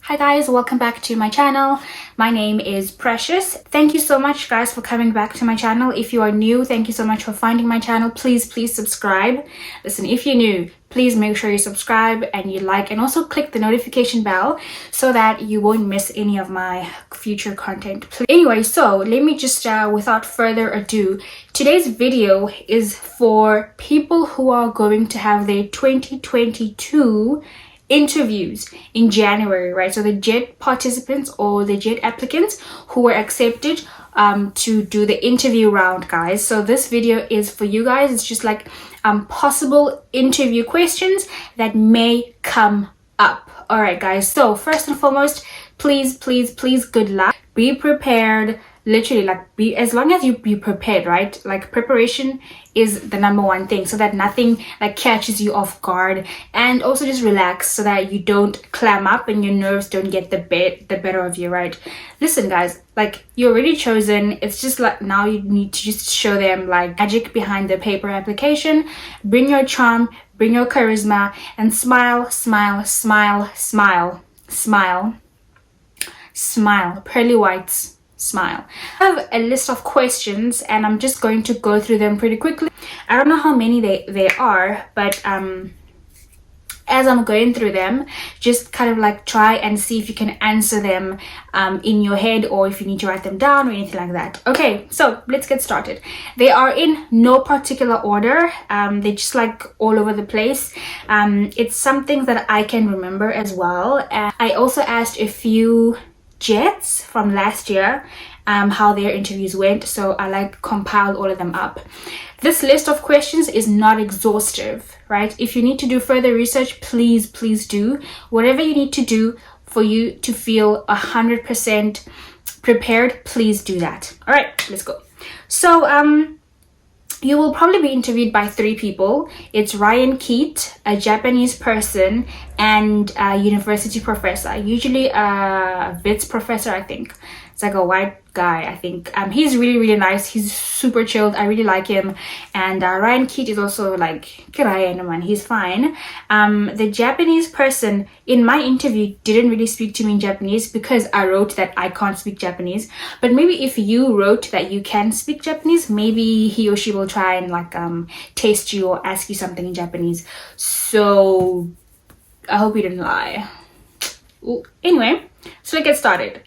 Hi guys, welcome back to my channel. My name is Precious. Thank you so much guys for coming back to my channel. If you are new, thank you so much for finding my channel. Please subscribe. Listen, if you're new, please make sure you subscribe and you like and also click the notification bell so that you won't miss any of my future content. Anyway, so let me just without further ado, today's video is for people who are going to have their 2022 interviews in January, right? So the JET participants or the JET applicants who were accepted to do the interview round, guys. So this video is for you guys. It's just like possible interview questions that may come up. All right, guys. So first and foremost, please, good luck. Be prepared. Literally, like, be as long as you be prepared, right? Like, preparation is the number one thing, so that nothing like catches you off guard, and also just relax so that you don't clam up and your nerves don't get the better of you, right? Listen, guys, like, you're already chosen. It's just like now you need to just show them like magic behind the paper application. Bring your charm, bring your charisma, and smile. Pearly whites. Smile. I have a list of questions and I'm just going to go through them pretty quickly. I don't know how many they are, but as I'm going through them, just kind of like try and see if you can answer them in your head, or if you need to write them down or anything like that. Okay, so let's get started. They are in no particular order. They're just like all over the place. It's some things that I can remember as well. And I also asked a few Jets from last year how their interviews went, so I like compiled all of them up. This list of questions is not exhaustive, right? If you need to do further research, please do whatever you need to do for you to feel 100% prepared. Please do that. All right, let's go. So you will probably be interviewed by 3 people. It's Ryan Keat, a Japanese person, and a university professor, usually a Wits professor, I think. It's like a white guy, I think. He's really nice. He's super chilled. I really like him. And Ryan Keat is also like, he's fine. The Japanese person in my interview didn't really speak to me in Japanese because I wrote that I can't speak Japanese. But maybe if you wrote that you can speak Japanese, maybe he or she will try and like taste you or ask you something in Japanese. So I hope you didn't lie. Ooh. Anyway, so let's get started.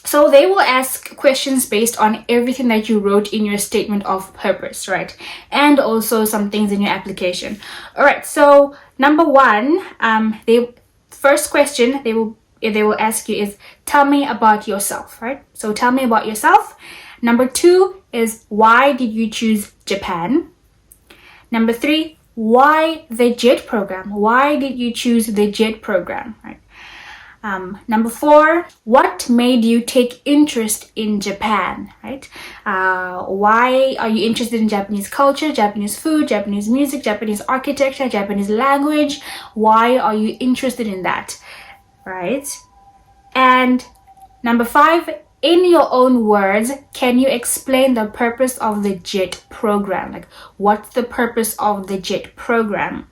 So they will ask questions based on everything that you wrote in your statement of purpose, right? And also some things in your application. All right, so number 1, first question they will ask you is, tell me about yourself, right? So tell me about yourself. Number 2 is, why did you choose Japan? Number 3, why the JET program? Why did you choose the JET program, right? Number 4, what made you take interest in Japan, right? Why are you interested in Japanese culture, Japanese food, Japanese music, Japanese architecture, Japanese language? Why are you interested in that, right? And number 5, in your own words, can you explain the purpose of the JET program? Like, what's the purpose of the JET program?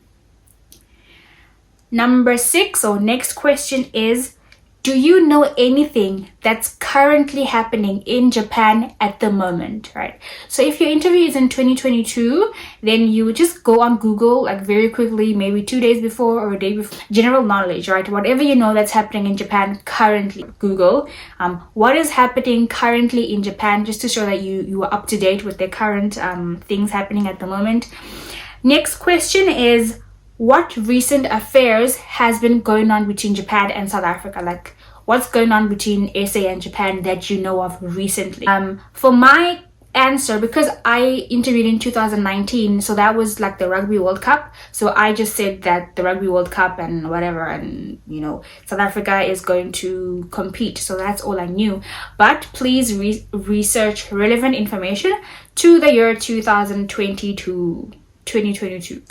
Number 6, or next question is, do you know anything that's currently happening in Japan at the moment, right? So if your interview is in 2022, then you would just go on Google like very quickly, maybe 2 days before or a day before, general knowledge, right? Whatever you know that's happening in Japan currently, Google what is happening currently in Japan, just to show that you are up to date with the current things happening at the moment. Next question is, what recent affairs has been going on between Japan and South Africa? Like, what's going on between SA and Japan that you know of recently? For my answer, because I interviewed in 2019, so that was like the Rugby World Cup. So I just said that the Rugby World Cup and whatever, and you know, South Africa is going to compete. So that's all I knew. But please research relevant information to the year 2022.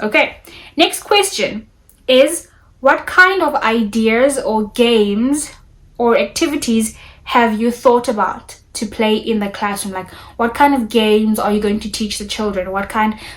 Okay, next question is, what kind of ideas or games or activities have you thought about to play in the classroom? Like, what kind of games are you going to teach the children?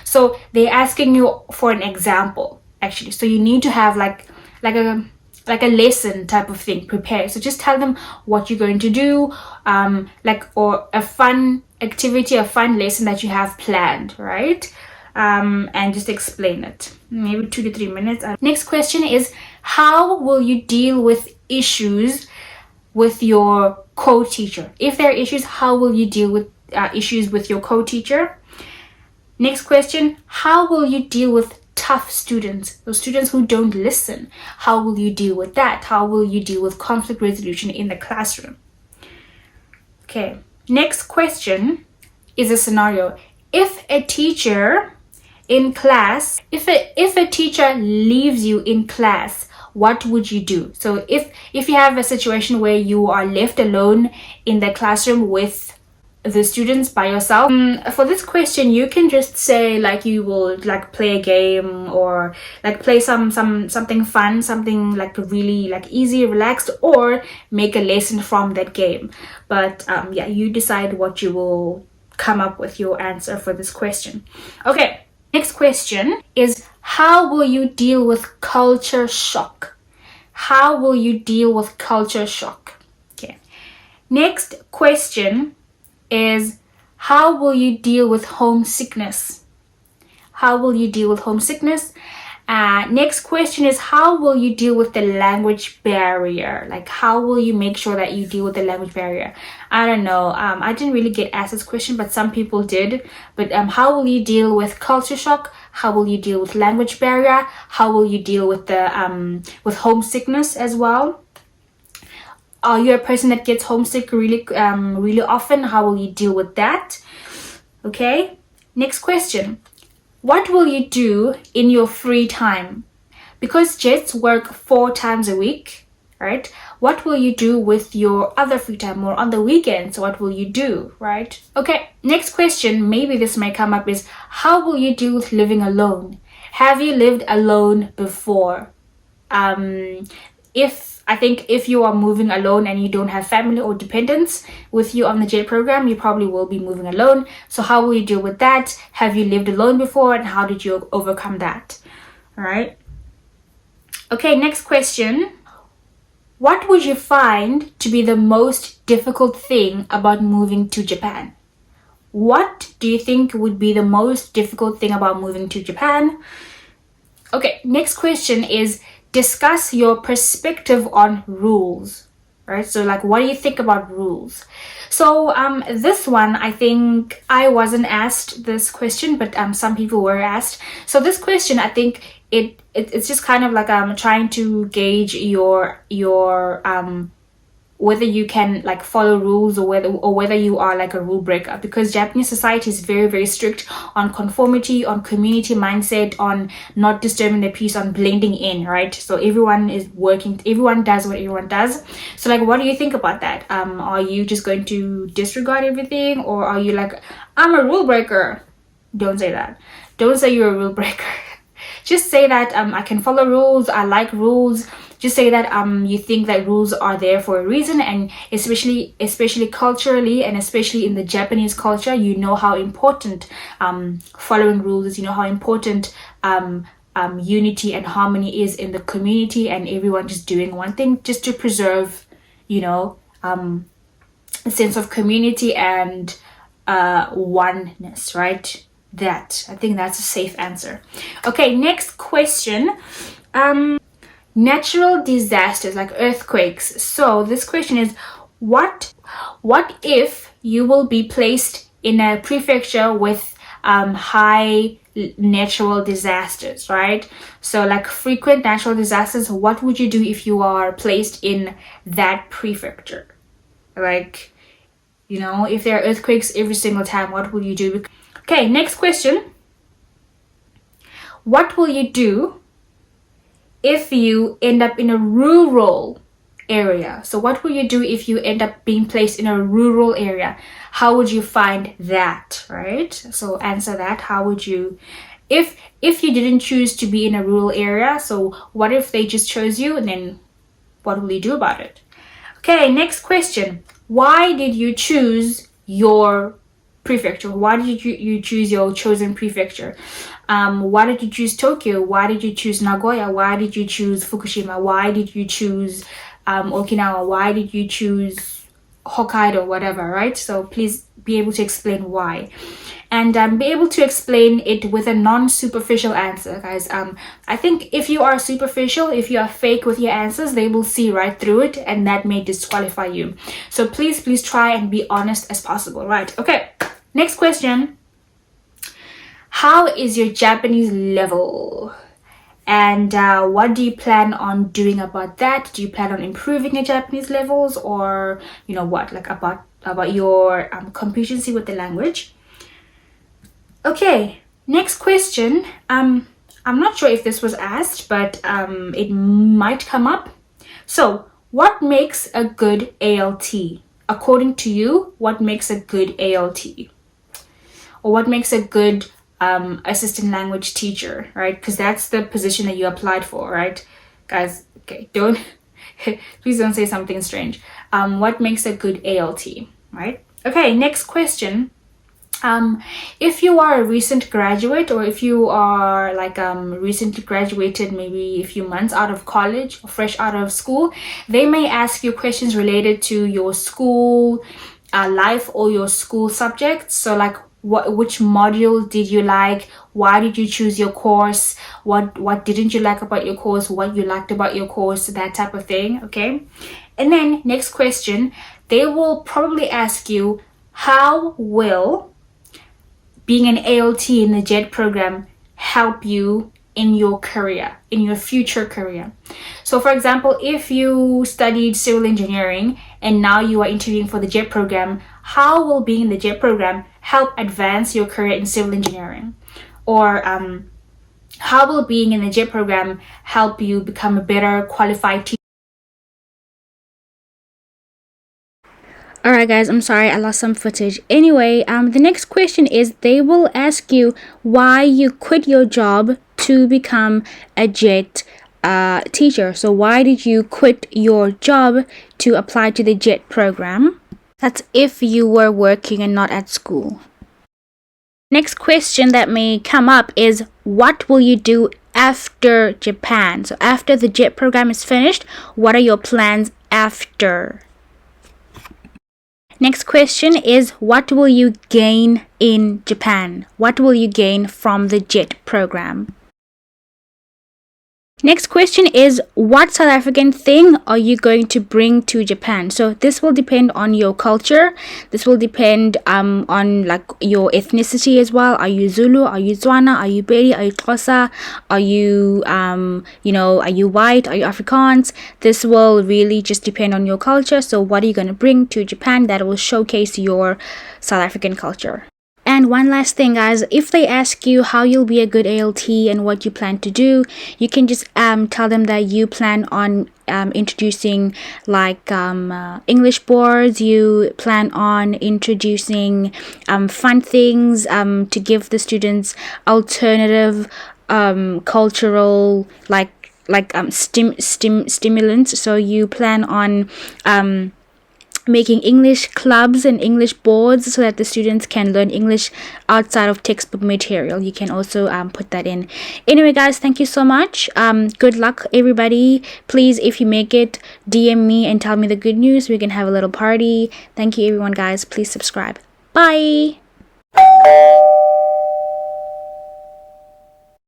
So they're asking you for an example, actually. So you need to have like a like a lesson type of thing, prepare. So just tell them what you're going to do, or a fun activity, a fun lesson that you have planned, right? And just explain it, maybe 2 to 3 minutes. Next question is, how will you deal with issues with your co-teacher? If there are issues, how will you deal with issues with your co-teacher? Next question, how will you deal with tough students, those students who don't listen? How will you deal with that? How will you deal with conflict resolution in the classroom? Okay, next question is a scenario. If a teacher in class, if a teacher leaves you in class, what would you do? So if you have a situation where you are left alone in the classroom with the students by yourself, for this question you can just say like you will like play a game, or like play something fun, something like really like easy, relaxed, or make a lesson from that game. But yeah, you decide what you will come up with your answer for this question. Okay, next question is, how will you deal with culture shock? How will you deal with culture shock? Okay, next question is, how will you deal with homesickness? How will you deal with homesickness? Next question is, how will you deal with the language barrier? Like, how will you make sure that you deal with the language barrier? I don't know. I didn't really get asked this question, but some people did. But how will you deal with culture shock? How will you deal with language barrier? How will you deal with the with homesickness as well? Are you a person that gets homesick really often? How will you deal with that? Okay, next question. What will you do in your free time? Because Jets work 4 times a week, right? What will you do with your other free time, or on the weekends? What will you do, right? Okay, next question, maybe this may come up, is, how will you deal with living alone? Have you lived alone before? If you are moving alone and you don't have family or dependents with you on the JET program, you probably will be moving alone. So how will you deal with that? Have you lived alone before, and how did you overcome that? All right. Okay, next question. What would you find to be the most difficult thing about moving to Japan? What do you think would be the most difficult thing about moving to Japan? Okay, next question is, discuss your perspective on rules, right? So like, what do you think about rules? So this one, I think I wasn't asked this question, but some people were asked. So this question, I think it's just kind of like trying to gauge your whether you can like follow rules, or whether you are like a rule breaker, because Japanese society is very, very strict on conformity, on community mindset, on not disturbing the peace, on blending in, right? So everyone does what everyone does. So like, what do you think about that? Are you just going to disregard everything, or are you like, I'm a rule breaker? Don't say that. Don't say you're a rule breaker. Just say that I can follow rules, I like rules. Just say that you think that rules are there for a reason, and especially culturally, and especially in the Japanese culture, you know how important following rules is. You know how important unity and harmony is in the community, and everyone just doing one thing just to preserve, a sense of community and oneness, right? I think that's a safe answer. Okay, next question. Natural disasters like earthquakes. So this question is, what if you will be placed in a prefecture with high natural disasters, right? So like frequent natural disasters, what would you do if you are placed in that prefecture? Like, if there are earthquakes every single time, what will you do? Okay, next question. What will you do if you end up in a rural area? So what will you do if you end up being placed in a rural area? How would you find that, right? So answer that. How would you, if you didn't choose to be in a rural area, so what if they just chose you, and then what will you do about it? Okay, next question. Why did you choose your prefecture? Why did you choose your chosen prefecture? Why did you choose Tokyo? Why did you choose Nagoya? Why did you choose Fukushima? Why did you choose Okinawa? Why did you choose Hokkaido? Whatever, right? So please be able to explain why, and be able to explain it with a non-superficial answer, guys. I think if you are superficial, if you are fake with your answers, they will see right through it, and that may disqualify you. So please try and be honest as possible, right? Okay, next question. How is your Japanese level? And what do you plan on doing about that? Do you plan on improving your Japanese levels, or what, like about your competency with the language? Okay, next question. I'm not sure if this was asked, but it might come up. So, what makes a good ALT? According to you, what makes a good ALT? Or what makes a good assistant language teacher, right? Because that's the position that you applied for, right? Guys, okay, don't please don't say something strange. What makes a good ALT, right? Okay, next question. If you are a recent graduate, or if you are like recently graduated, maybe a few months out of college or fresh out of school, they may ask you questions related to your school life or your school subjects. So like, which module did you like? Why did you choose your course? What didn't you like about your course? What you liked about your course? That type of thing. Okay, and then next question, they will probably ask you, how will being an ALT in the JET program help you in your career, in your future career? So for example, if you studied civil engineering and now you are interviewing for the JET program, how will being in the JET program help advance your career in civil engineering? Or how will being in the JET program help you become a better qualified teacher? Alright guys, I'm sorry, I lost some footage. Anyway, the next question is, they will ask you why you quit your job to become a JET teacher. So why did you quit your job to apply to the JET program? That's if you were working and not at school. Next question that may come up is, what will you do after Japan? So after the JET program is finished, what are your plans after? Next question is, what will you gain in Japan? What will you gain from the JET program? Next question is, what South African thing are you going to bring to Japan? So this will depend on your culture. This will depend on like your ethnicity as well. Are you Zulu? Are you Tswana? Are you Pedi? Are you Xhosa? Are you are you white? Are you Afrikaans? This will really just depend on your culture. So what are you going to bring to Japan that will showcase your South African culture? And one last thing, guys, if they ask you how you'll be a good ALT and what you plan to do, you can just tell them that you plan on introducing like English boards. You plan on introducing fun things to give the students alternative cultural stimulants. So you plan on making English clubs and English boards so that the students can learn English outside of textbook material. You can also put that in. Anyway guys, thank you so much. Good luck everybody. Please, if you make it, DM me and tell me the good news. We can have a little party. Thank you everyone guys. Please subscribe. Bye.